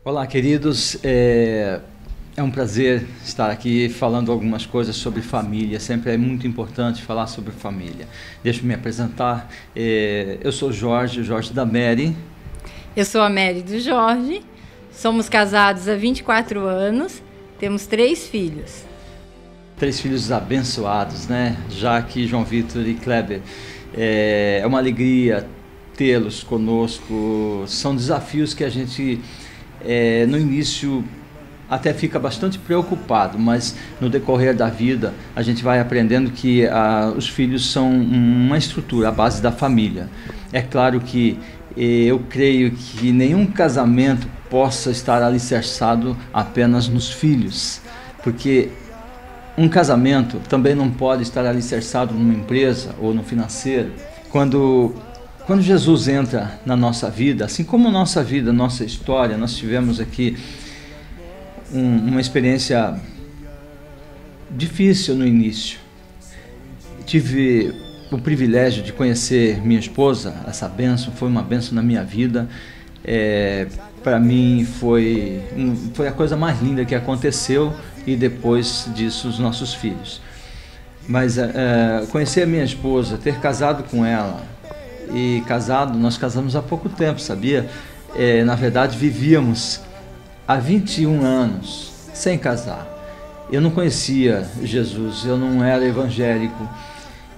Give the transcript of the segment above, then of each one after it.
Olá, queridos. É um prazer estar aqui falando algumas coisas sobre família. Sempre é muito importante falar sobre família. Deixa eu me apresentar. Eu sou Jorge da Mary. Eu sou a Mary do Jorge. Somos casados há 24 anos. Temos 3 filhos. 3 filhos abençoados, né? Jaque, João Vitor e Kleber. É uma alegria tê-los conosco. São desafios que a gente, no início, até fica bastante preocupado, mas no decorrer da vida a gente vai aprendendo que os filhos são uma estrutura, a base da família. É claro que eu creio que nenhum casamento possa estar alicerçado apenas nos filhos, porque um casamento também não pode estar alicerçado numa empresa ou no financeiro. Quando Jesus entra na nossa vida, assim como nossa vida, nossa história, nós tivemos aqui uma experiência difícil no início. Tive o privilégio de conhecer minha esposa. Essa bênção foi uma bênção na minha vida. Para mim foi a coisa mais linda que aconteceu, e depois disso os nossos filhos. Mas conhecer a minha esposa, ter casado com ela, e nós casamos há pouco tempo, sabia? Na verdade vivíamos há 21 anos sem casar. Eu não conhecia Jesus, eu não era evangélico,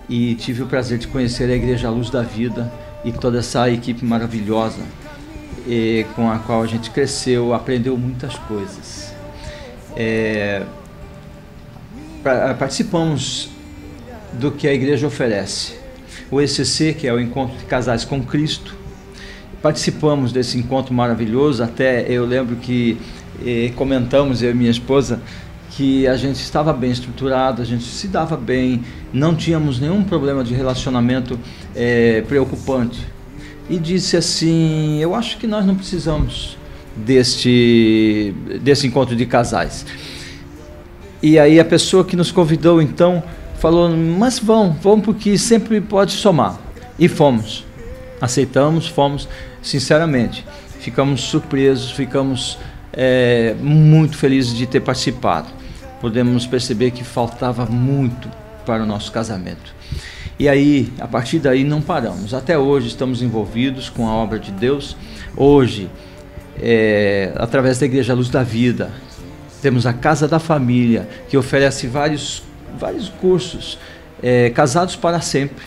e tive o prazer de conhecer a Igreja Luz da Vida e toda essa equipe maravilhosa com a qual a gente cresceu, aprendeu muitas coisas. Participamos do que a igreja oferece, o ECC, que é o Encontro de Casais com Cristo. Participamos desse encontro maravilhoso. Até eu lembro que comentamos, eu e minha esposa, que a gente estava bem estruturado, a gente se dava bem, não tínhamos nenhum problema de relacionamento preocupante. E disse assim: eu acho que nós não precisamos desse encontro de casais. E aí a pessoa que nos convidou então falou: mas vão porque sempre pode somar. E fomos, aceitamos, fomos. Sinceramente, ficamos surpresos, ficamos muito felizes de ter participado. Podemos perceber que faltava muito para o nosso casamento. E aí, a partir daí, não paramos. Até hoje estamos envolvidos com a obra de Deus. Hoje, através da Igreja Luz da Vida, temos a Casa da Família, que oferece vários cursos, Casados para Sempre,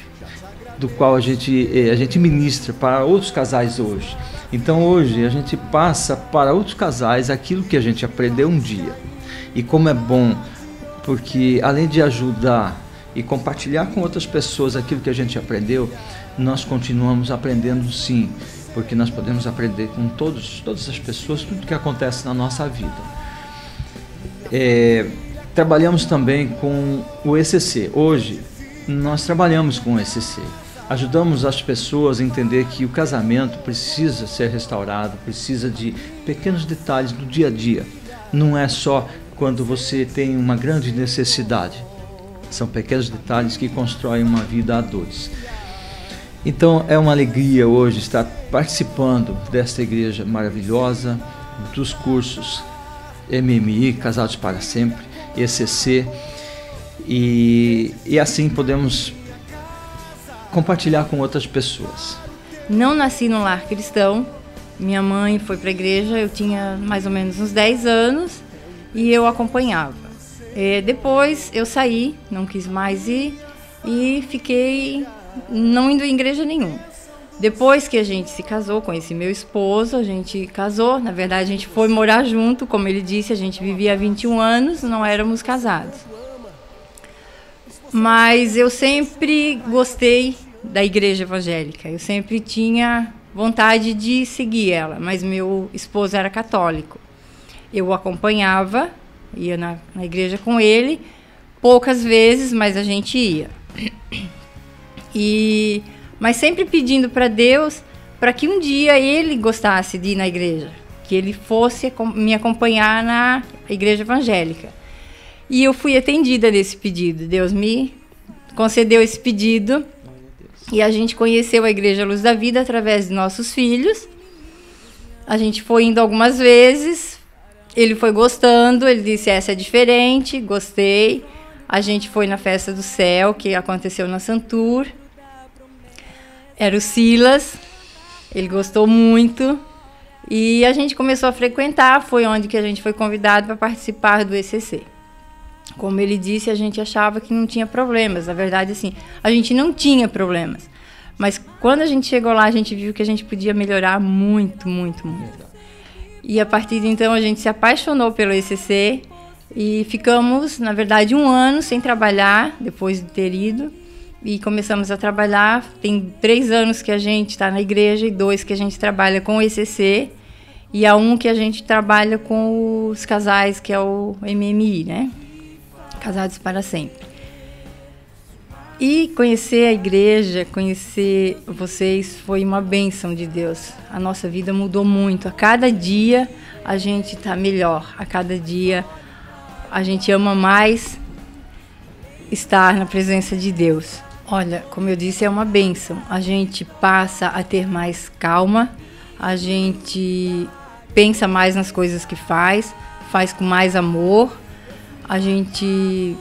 do qual a gente ministra para outros casais hoje. Então hoje a gente passa para outros casais aquilo que a gente aprendeu um dia. E como é bom, porque além de ajudar e compartilhar com outras pessoas aquilo que a gente aprendeu, nós continuamos aprendendo, sim, porque nós podemos aprender com todas as pessoas tudo que acontece na nossa vida. Trabalhamos também com o ECC. Hoje nós trabalhamos com o ECC. Ajudamos as pessoas a entender que o casamento precisa ser restaurado, precisa de pequenos detalhes do dia a dia. Não é só quando você tem uma grande necessidade. São pequenos detalhes que constroem uma vida a dois. Então é uma alegria hoje estar participando desta igreja maravilhosa, dos cursos MMI, Casados para Sempre, ECC, e assim podemos compartilhar com outras pessoas. Não nasci num lar cristão. Minha mãe foi para a igreja, eu tinha mais ou menos uns 10 anos e eu acompanhava. Depois eu saí, não quis mais ir e fiquei não indo em igreja nenhuma. Depois que a gente se casou, conheci meu esposo, a gente casou, na verdade a gente foi morar junto, como ele disse, a gente vivia há 21 anos, não éramos casados. Mas eu sempre gostei da igreja evangélica, eu sempre tinha vontade de seguir ela, mas meu esposo era católico. Eu o acompanhava, ia na igreja com ele, poucas vezes, mas a gente ia. Mas sempre pedindo para Deus para que um dia ele gostasse de ir na igreja, que ele fosse me acompanhar na igreja evangélica. E eu fui atendida nesse pedido. Deus me concedeu esse pedido e a gente conheceu a Igreja Luz da Vida através de nossos filhos. A gente foi indo algumas vezes, ele foi gostando, ele disse, essa é diferente, gostei. A gente foi na Festa do Céu, que aconteceu na Santur. Era o Silas, ele gostou muito. E a gente começou a frequentar, foi onde que a gente foi convidado para participar do ECC. Como ele disse, a gente achava que não tinha problemas. Na verdade, assim, a gente não tinha problemas. Mas quando a gente chegou lá, a gente viu que a gente podia melhorar muito, muito, muito. E a partir de então, a gente se apaixonou pelo ECC e ficamos, na verdade, 1 ano sem trabalhar, depois de ter ido. E começamos a trabalhar. Tem 3 anos que a gente está na igreja e 2 que a gente trabalha com o ECC. E há 1 que a gente trabalha com os casais, que é o MMI, né? Casados para Sempre. E conhecer a igreja, conhecer vocês, foi uma bênção de Deus. A nossa vida mudou muito. A cada dia a gente está melhor. A cada dia a gente ama mais estar na presença de Deus. Olha, como eu disse, é uma bênção. A gente passa a ter mais calma, a gente pensa mais nas coisas que faz com mais amor, a gente,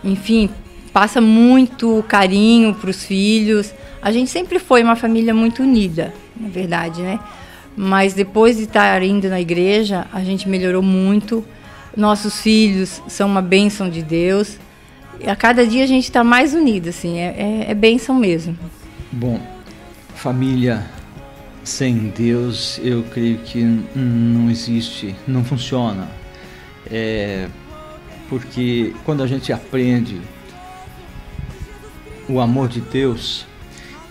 enfim, passa muito carinho para os filhos. A gente sempre foi uma família muito unida, na verdade, né? Mas depois de estar indo na igreja, a gente melhorou muito. Nossos filhos são uma bênção de Deus. A cada dia a gente está mais unido, assim, é bênção mesmo. Bom, família sem Deus, eu creio que não existe, não funciona. Porque quando a gente aprende o amor de Deus,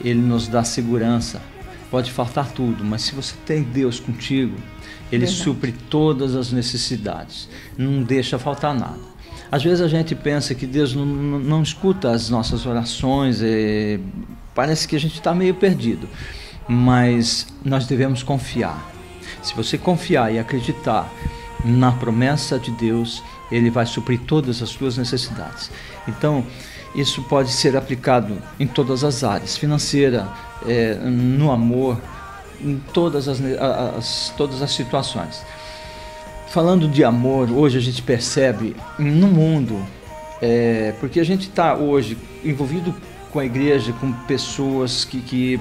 Ele nos dá segurança. Pode faltar tudo, mas se você tem Deus contigo, Ele supre todas as necessidades, não deixa faltar nada. Às vezes a gente pensa que Deus não escuta as nossas orações, parece que a gente está meio perdido, mas nós devemos confiar. Se você confiar e acreditar na promessa de Deus, Ele vai suprir todas as suas necessidades. Então, isso pode ser aplicado em todas as áreas, financeira, no amor, em todas as situações. Falando de amor, hoje a gente percebe no mundo, porque a gente está hoje envolvido com a igreja, com pessoas que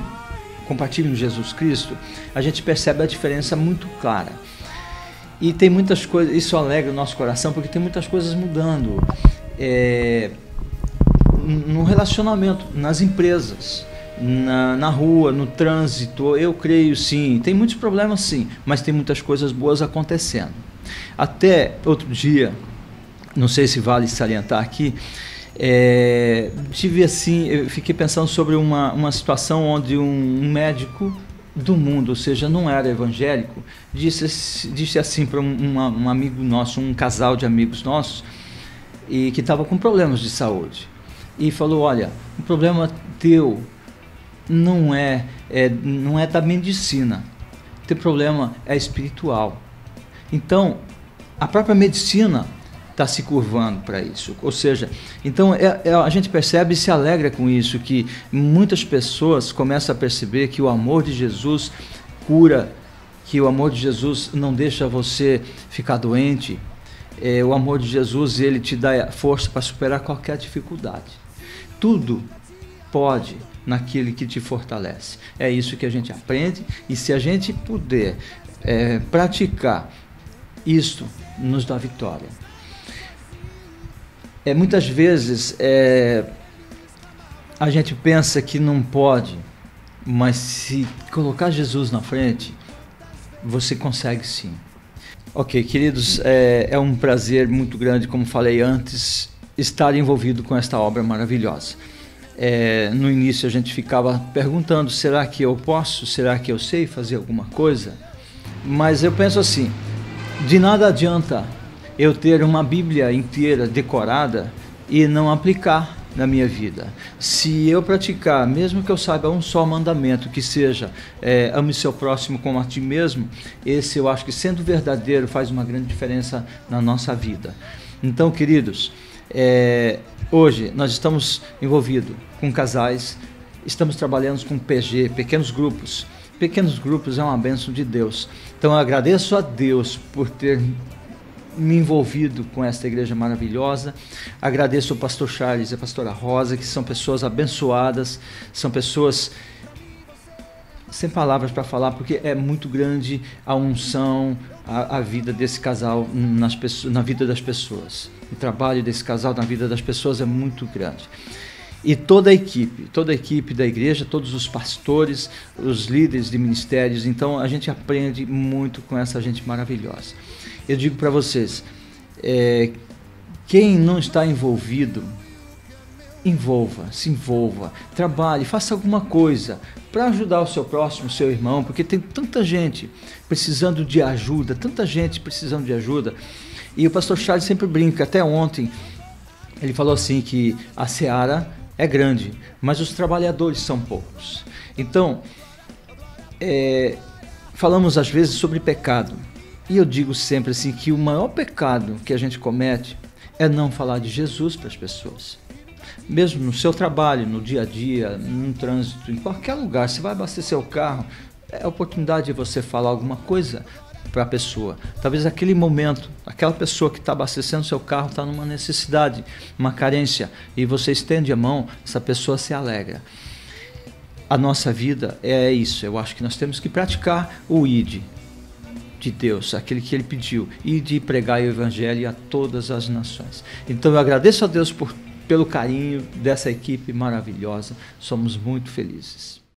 compartilham Jesus Cristo, a gente percebe a diferença muito clara. E tem muitas coisas, isso alegra o nosso coração, porque tem muitas coisas mudando no relacionamento, nas empresas, na rua, no trânsito. Eu creio sim, tem muitos problemas sim, mas tem muitas coisas boas acontecendo. Até outro dia, não sei se vale salientar aqui, eu fiquei pensando sobre uma situação onde um médico do mundo, ou seja, não era evangélico, disse assim para um amigo nosso, um casal de amigos nossos, e que estava com problemas de saúde, e falou: olha, o problema teu não é da medicina, o teu problema é espiritual. Então, a própria medicina está se curvando para isso. Ou seja, então a gente percebe e se alegra com isso, que muitas pessoas começam a perceber que o amor de Jesus cura, que o amor de Jesus não deixa você ficar doente. O amor de Jesus, ele te dá força para superar qualquer dificuldade. Tudo pode naquele que te fortalece. É isso que a gente aprende, e se a gente puder praticar isto, nos dá vitória. Muitas vezes a gente pensa que não pode, mas se colocar Jesus na frente, você consegue sim. Ok, queridos, é um prazer muito grande, como falei antes, estar envolvido com esta obra maravilhosa. No início a gente ficava perguntando: será que eu posso? Será que eu sei fazer alguma coisa? Mas eu penso assim, de nada adianta eu ter uma Bíblia inteira decorada e não aplicar na minha vida. Se eu praticar, mesmo que eu saiba um só mandamento, que seja ame seu próximo como a ti mesmo, esse eu acho que, sendo verdadeiro, faz uma grande diferença na nossa vida. Então, queridos, hoje nós estamos envolvidos com casais, estamos trabalhando com PG, pequenos grupos. Pequenos grupos é uma bênção de Deus. Então eu agradeço a Deus por ter me envolvido com esta igreja maravilhosa. Agradeço ao pastor Charles e a pastora Rosa, que são pessoas abençoadas, são pessoas sem palavras para falar, porque é muito grande a unção, a vida desse casal na vida das pessoas. O trabalho desse casal na vida das pessoas é muito grande. E toda a equipe da igreja, todos os pastores, os líderes de ministérios, então a gente aprende muito com essa gente maravilhosa. Eu digo para vocês, quem não está envolvido, se envolva, trabalhe, faça alguma coisa para ajudar o seu próximo, o seu irmão, porque tem tanta gente precisando de ajuda, E o pastor Charles sempre brinca, até ontem, ele falou assim que a seara é grande, mas os trabalhadores são poucos. Então, falamos às vezes sobre pecado, e eu digo sempre assim que o maior pecado que a gente comete é não falar de Jesus para as pessoas. Mesmo no seu trabalho, no dia a dia, no trânsito, em qualquer lugar, você vai abastecer o carro, é a oportunidade de você falar alguma coisa para a pessoa. Talvez aquele momento, aquela pessoa que está abastecendo seu carro está numa necessidade, uma carência, e você estende a mão, essa pessoa se alegra. A nossa vida é isso. Eu acho que nós temos que praticar o ID de Deus, aquele que Ele pediu, e de pregar o Evangelho a todas as nações. Então eu agradeço a Deus pelo carinho dessa equipe maravilhosa. Somos muito felizes.